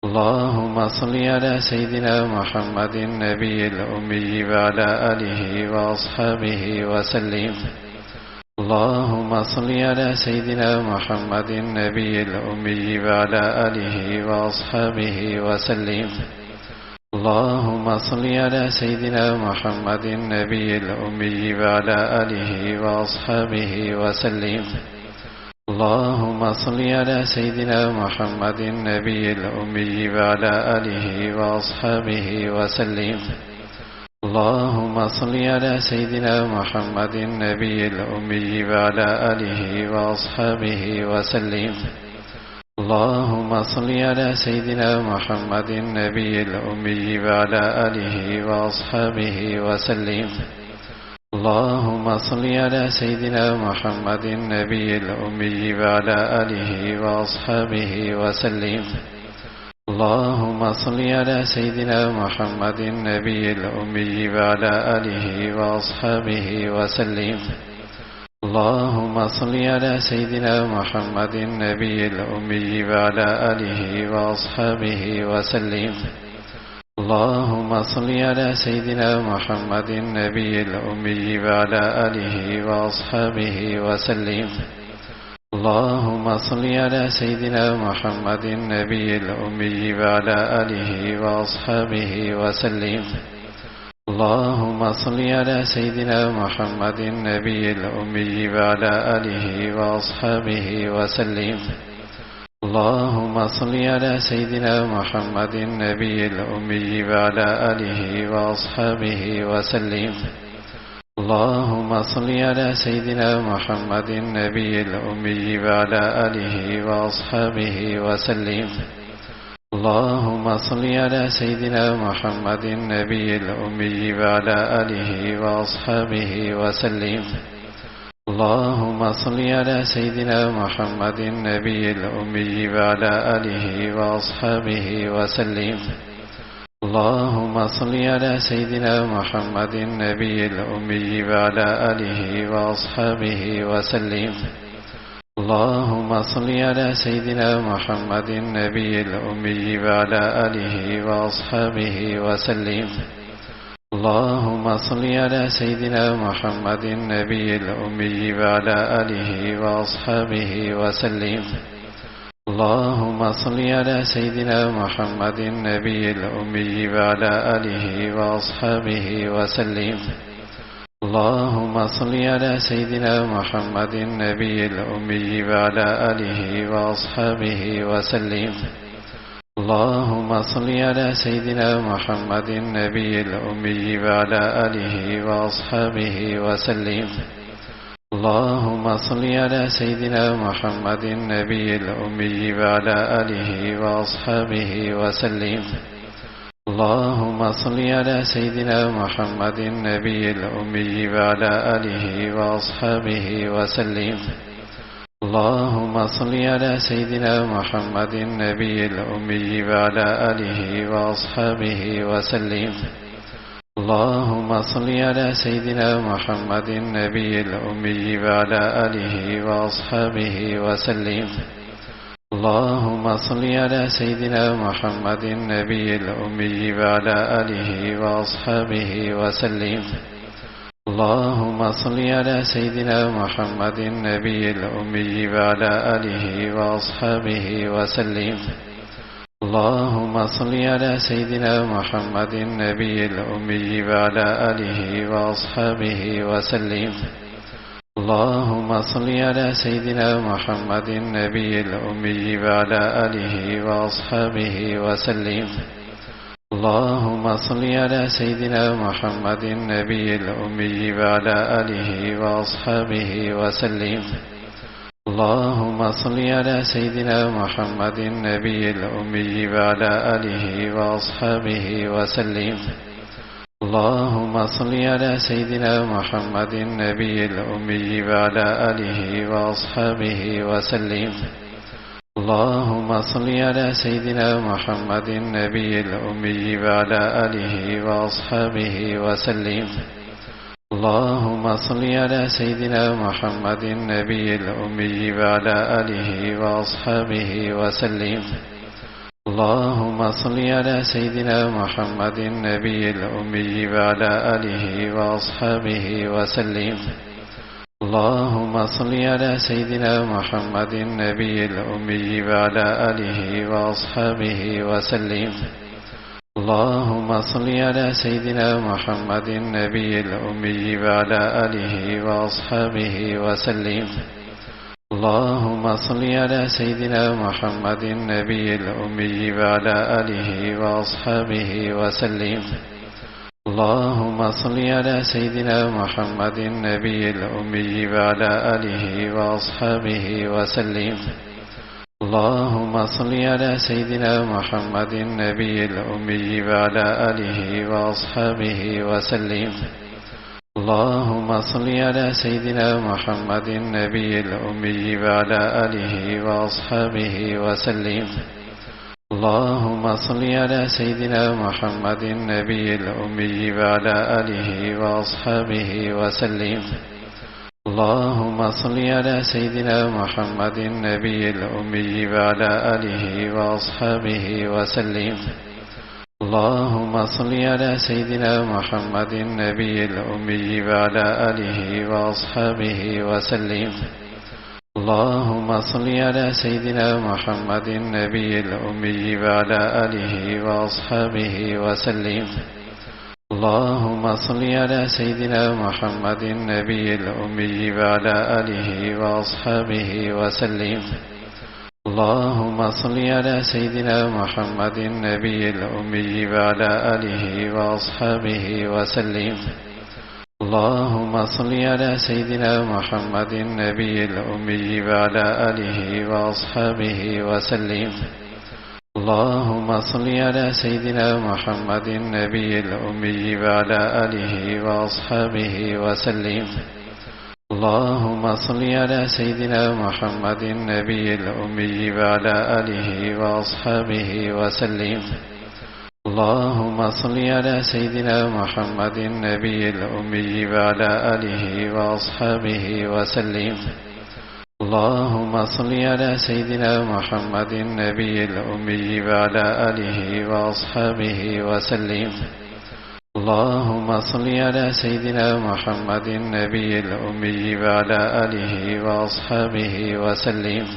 اللهم صل على سيدنا محمد النبي الأمي وعلى آله وأصحابه وسلم. اللهم صل على سيدنا محمد النبي الأمي وعلى آله وأصحابه وسلم. اللهم صل على سيدنا محمد النبي الأمي وعلى آله وأصحابه وسلم. اللهم صل على سيدنا محمد النبي الأمي وعلى آله وأصحابه وسلم. اللهم صل على سيدنا محمد النبي الأمي وعلى آله وأصحابه وسلم. اللهم صل على سيدنا محمد النبي الأمي وعلى آله وأصحابه وسلم. اللهم صل على سيدنا محمد النبي الأمي وعلى آله وأصحابه وسلم. اللهم صل على سيدنا محمد النبي الأمي وعلى آله وأصحابه وسلم. اللهم صل على سيدنا محمد النبي الأمي وعلى آله وأصحابه وسلم. اللهم صل على سيدنا محمد النبي الأمي وعلى آله وأصحابه وسلم. اللهم صل على سيدنا محمد النبي الأمي وعلى آله وأصحابه وسلم. اللهم صل على سيدنا محمد النبي الأمي وعلى آله وأصحابه وسلم. اللهم صل على سيدنا محمد النبي الأمي وعلى آله وأصحابه وسلم. اللهم صل على سيدنا محمد النبي الأمي وعلى آله وأصحابه وسلم. اللهم صل على سيدنا محمد النبي الأمي وعلى آله وأصحابه وسلم. اللهم صل على سيدنا محمد النبي الأمي وعلى آله وأصحابه وسلم. اللهم صل على سيدنا محمد النبي الأمي وعلى آله وأصحابه وسلم. اللهم صل على سيدنا محمد النبي الأمي وعلى آله وأصحابه وسلم. اللهم صل على سيدنا محمد النبي الأمي وعلى آله وأصحابه وسلم. اللهم صل على سيدنا محمد النبي الأمي وعلى آله وأصحابه وسلم. اللهم صل على سيدنا محمد النبي الأمي وعلى آله وأصحابه وسلم. اللهم صل على سيدنا محمد النبي الأمي وعلى آله وأصحابه وسلم. اللهم صل على سيدنا محمد النبي الأمي وعلى آله وأصحابه وسلم. اللهم صل على سيدنا محمد النبي الأمي وعلى آله وأصحابه وسلم. اللهم صل على سيدنا محمد النبي الأمي وعلى آله وأصحابه وسلم. اللهم صل على سيدنا محمد النبي الأمي وعلى آله وأصحابه وسلم. اللهم صل على سيدنا محمد النبي الأمي وعلى آله وأصحابه وسلم. اللهم صل على سيدنا محمد النبي الأمي وعلى آله وأصحابه وسلم. اللهم صل على سيدنا محمد النبي الأمي وعلى آله وأصحابه وسلم. اللهم صل على سيدنا محمد النبي الأمي وعلى آله وأصحابه وسلم. اللهم صل على سيدنا محمد النبي الأمي وعلى آله وأصحابه وسلم. اللهم صل على سيدنا محمد النبي الأمي وعلى آله وأصحابه وسلم. اللهم صل على سيدنا محمد النبي الأمي وعلى آله وأصحابه وسلم. اللهم صل على سيدنا محمد النبي الأمي وعلى آله وأصحابه وسلم. اللهم صل على سيدنا محمد النبي الأمي وعلى آله وأصحابه وسلم. اللهم صل على سيدنا محمد النبي الأمي وعلى آله وأصحابه وسلم. اللهم صل على سيدنا محمد النبي الأمي وعلى آله وأصحابه وسلم. اللهم صل على سيدنا محمد النبي الأمي وعلى آله وأصحابه وسلم. اللهم صل على سيدنا محمد النبي الأمي وعلى آله وأصحابه وسلم. اللهم صل على سيدنا محمد النبي الأمي وعلى آله وأصحابه وسلم. اللهم صل على سيدنا محمد النبي الأمي وعلى آله وأصحابه وسلم. اللهم صل على سيدنا محمد النبي الأمي وعلى آله وأصحابه وسلم. اللهم صل على سيدنا محمد النبي الأمي وعلى آله وأصحابه وسلم. اللهم صل على سيدنا محمد النبي الأمي وعلى آله وأصحابه وسلم. اللهم صل على سيدنا محمد النبي الأمي وعلى آله وأصحابه وسلم. اللهم صل على سيدنا محمد النبي الأمي وعلى آله وأصحابه وسلم. اللهم صل على سيدنا محمد النبي الأمي وعلى آله وأصحابه وسلم. اللهم صل على سيدنا محمد النبي الأمي وعلى آله وأصحابه وسلم. اللهم صل على سيدنا محمد النبي الأمي وعلى آله وأصحابه وسلم. اللهم صل على سيدنا محمد النبي الأمي وعلى آله وأصحابه وسلم. اللهم صل على سيدنا محمد النبي الأمي وعلى آله وأصحابه وسلم. اللهم صل على سيدنا محمد النبي الأمي وعلى آله وأصحابه وسلم. اللهم صل على سيدنا محمد النبي الأمي وعلى آله وأصحابه وسلم. اللهم صل على سيدنا محمد النبي الأمي وعلى آله وأصحابه وسلم.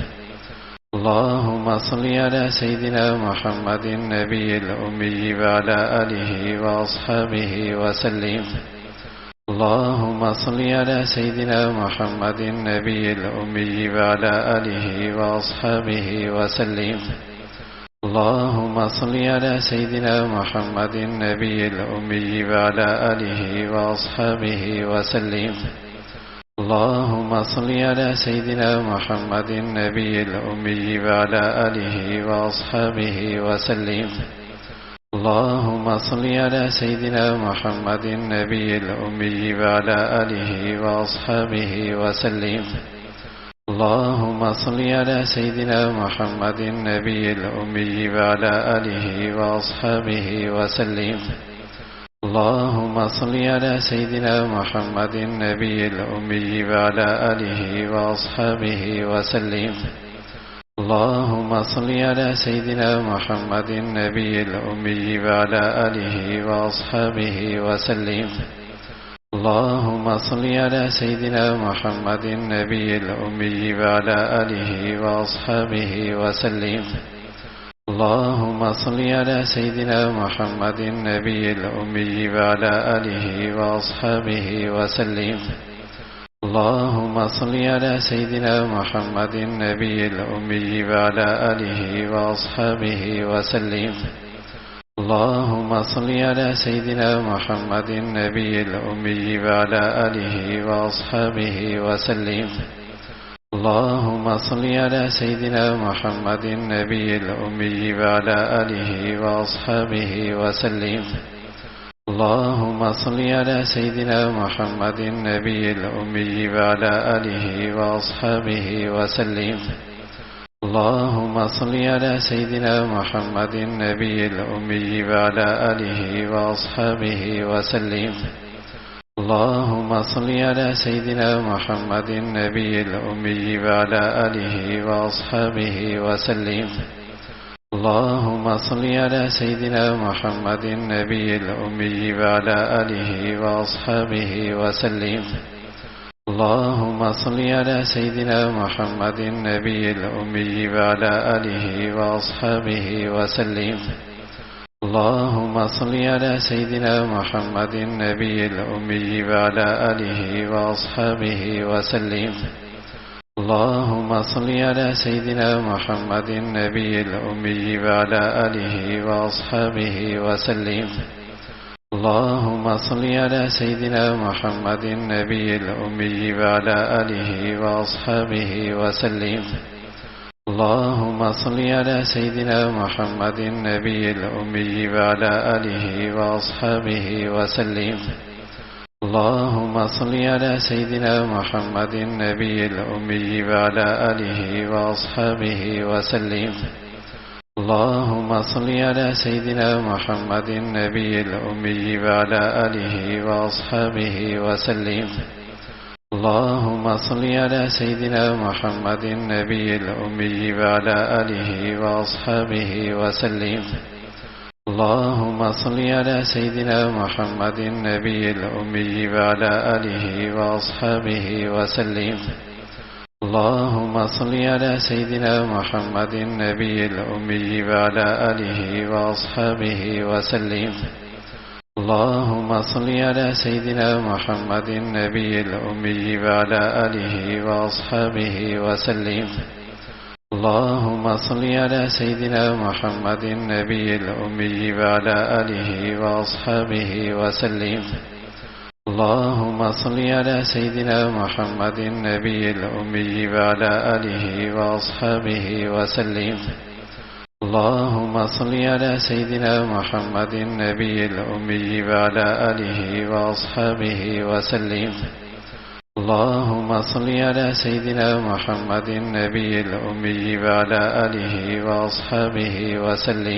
اللهم صل على سيدنا محمد النبي الأمي وعلى آله وأصحابه وسلم. اللهم صل على سيدنا محمد النبي الأمي وعلى آله وأصحابه وسلم. اللهم صل على سيدنا محمد النبي الأمي وعلى آله وأصحابه وسلم. اللهم صل على سيدنا محمد النبي الأمي وعلى آله وأصحابه وسلم. اللهم صل على سيدنا محمد النبي الأمي وعلى آله وأصحابه وسلم. اللهم صل على سيدنا محمد النبي الأمي وعلى آله وأصحابه وسلم. اللهم صل على سيدنا محمد النبي الأمي وعلى آله وأصحابه وسلم. اللهم صل على سيدنا محمد النبي الأمي وعلى آله وأصحابه وسلم. اللهم صل على سيدنا محمد النبي الأمي وعلى آله وأصحابه وسلم. اللهم صل على سيدنا محمد النبي الأمي وعلى آله وأصحابه وسلم. اللهم صل على سيدنا محمد النبي الأمي وعلى آله وأصحابه وسلم. اللهم صل على سيدنا محمد النبي الأمي وعلى آله وأصحابه وسلم. اللهم صل على سيدنا محمد النبي الأمي وعلى آله وأصحابه وسلم. اللهم صل على سيدنا محمد النبي الأمي وعلى آله وأصحابه وسلم. اللهم صل على سيدنا محمد النبي الأمي وعلى آله وأصحابه وسلم. اللهم صل على سيدنا محمد النبي الأمي وعلى آله وأصحابه وسلم. اللهم صل على سيدنا محمد النبي الأمي وعلى آله وأصحابه وسلم. اللهم صل على سيدنا محمد النبي الأمي وعلى آله وأصحابه وسلم. اللهم صل على سيدنا محمد النبي الأمي وعلى آله وأصحابه وسلم. اللهم صل على سيدنا محمد النبي الأمي وعلى آله وأصحابه وسلم. اللهم صل على سيدنا محمد النبي الأمي وعلى آله وأصحابه وسلم. اللهم صل على سيدنا محمد النبي الأمي وعلى آله وأصحابه وسلم. اللهم صل على سيدنا محمد النبي الأمي وعلى آله وأصحابه وسلم. اللهم صل على سيدنا محمد النبي الأمي وعلى آله وأصحابه وسلم. اللهم صل على سيدنا محمد النبي الأمي وعلى آله وأصحابه وسلم. اللهم صل على سيدنا محمد النبي الأمي وعلى آله وأصحابه وسلم. اللهم صل على سيدنا محمد النبي الأمي وعلى آله وأصحابه وسلم. اللهم صل على سيدنا محمد النبي الأمي وعلى آله وأصحابه وسلم. اللهم صل على سيدنا محمد النبي الأمي وعلى آله وأصحابه وسلم. اللهم صل على سيدنا محمد النبي الأمي وعلى آله وأصحابه وسلم. اللهم صل على سيدنا محمد النبي الأمي وعلى آله وأصحابه وسلم. اللهم صل على سيدنا محمد النبي الأمي وعلى آله وأصحابه وسلم.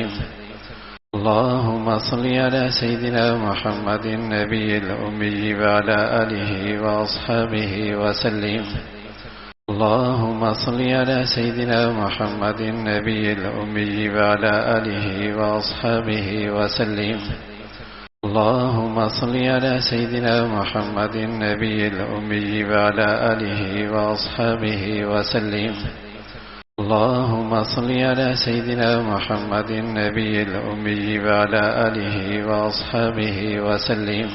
اللهم صل على سيدنا محمد النبي الأمي وعلى آله وأصحابه وسلم. اللهم صل على سيدنا محمد النبي الأمي وعلى آله وأصحابه وسلم. اللهم صل على سيدنا محمد النبي الأمي وعلى آله وأصحابه وسلم. اللهم صل على سيدنا محمد النبي الأمي وعلى آله وأصحابه وسلم.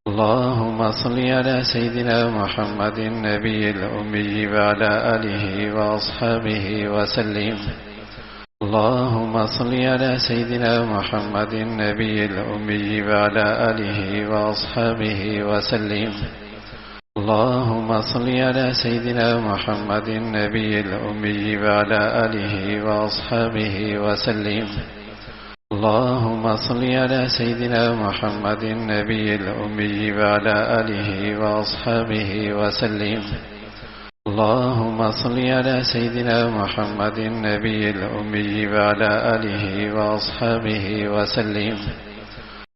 اللهم صل على سيدنا محمد النبي الأمي وعلى آله وأصحابه وسلم. اللهم صل على سيدنا محمد النبي الأمي وعلى آله وأصحابه وسلم. اللهم صل على سيدنا محمد النبي الأمي وعلى آله وأصحابه وسلم. اللهم صل على سيدنا محمد النبي الأمي وعلى آله وأصحابه وسلم. اللهم صل على سيدنا محمد النبي الأمي وعلى آله وأصحابه وسلم.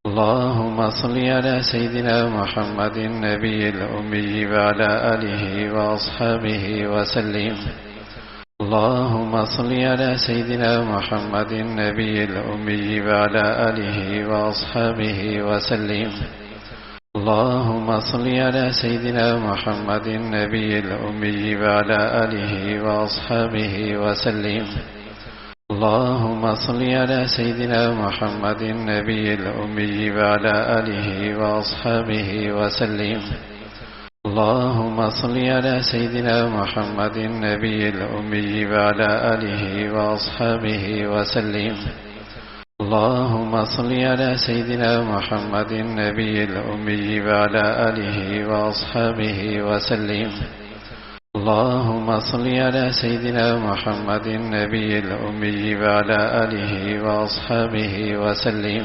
اللهم صل على سيدنا محمد النبي الأمي وعلى آله وأصحابه وسلم. اللهم صل على سيدنا محمد النبي الأمي وعلى آله وأصحابه وسلم. اللهم صل على سيدنا محمد النبي الأمي وعلى آله وأصحابه وسلم. اللهم صل على سيدنا محمد النبي الأمي وعلى آله وأصحابه وسلم. اللهم صل على سيدنا محمد النبي الأمي وعلى آله وأصحابه وسلم. اللهم صل على سيدنا محمد النبي الأمي وعلى آله وأصحابه وسلم. اللهم صل على سيدنا محمد النبي الأمي وعلى آله وأصحابه وسلم.